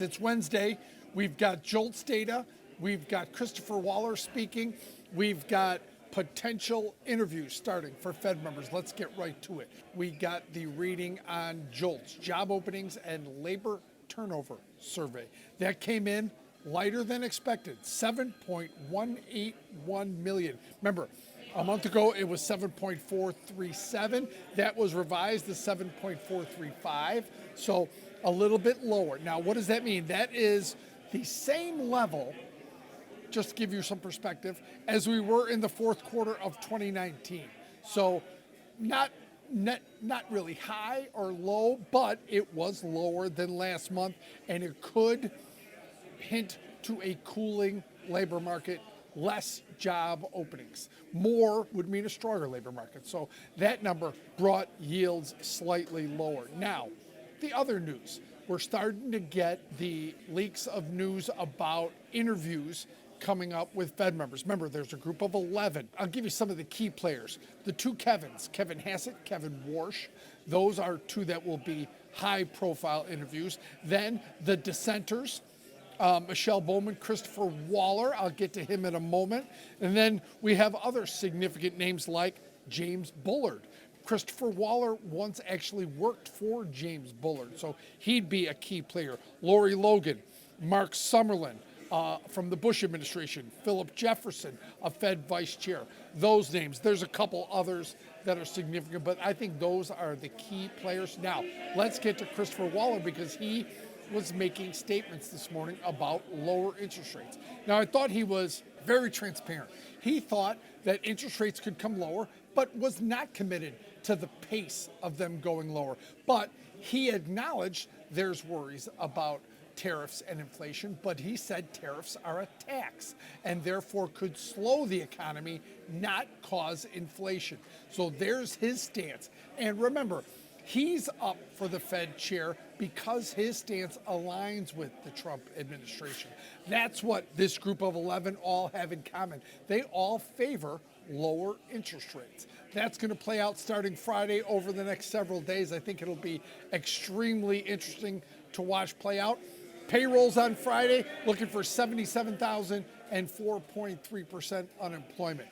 It's Wednesday. We've got JOLTS data. We've got Christopher Waller speaking. We've got potential interviews starting for Fed members. Let's get right to it. We got the reading on JOLTS, job openings and labor turnover survey. That came in lighter than expected, 7.181 million. Remember, a month ago it was 7.437. That was revised to 7.435. So a little bit lower. Now, what does that mean? That is the same level, just to give you some perspective, as we were in the fourth quarter of 2019. So not really high or low, but it was lower than last month, and it could hint to a cooling labor market, less job openings. More would mean a stronger labor market. So that number brought yields slightly lower. Now, the other news, we're starting to get the leaks of news about interviews coming up with Fed members. Remember, there's a group of 11. I'll give you some of the key players. The two Kevins, Kevin Hassett, Kevin Warsh. Those are two that will be high-profile interviews. Then the dissenters, Michelle Bowman, Christopher Waller. I'll get to him in a moment. And then we have other significant names like James Bullard. Christopher Waller once actually worked for James Bullard, so he'd be a key player. Lori Logan, Mark Summerlin from the Bush administration, Philip Jefferson, a Fed vice chair. Those names. There's a couple others that are significant, but I think those are the key players. Now, let's get to Christopher Waller because he was making statements this morning about lower interest rates. Now, I thought he was very transparent. He thought that interest rates could come lower, but was not committed to the pace of them going lower. But he acknowledged there's worries about tariffs and inflation, but he said tariffs are a tax and therefore could slow the economy, not cause inflation. So there's his stance. And remember, he's up for the Fed chair because his stance aligns with the Trump administration. That's what this group of 11 all have in common. They all favor lower interest rates. That's going to play out starting Friday over the next several days. I think it'll be extremely interesting to watch play out. Payrolls on Friday looking for 77,000 and 4.3% unemployment.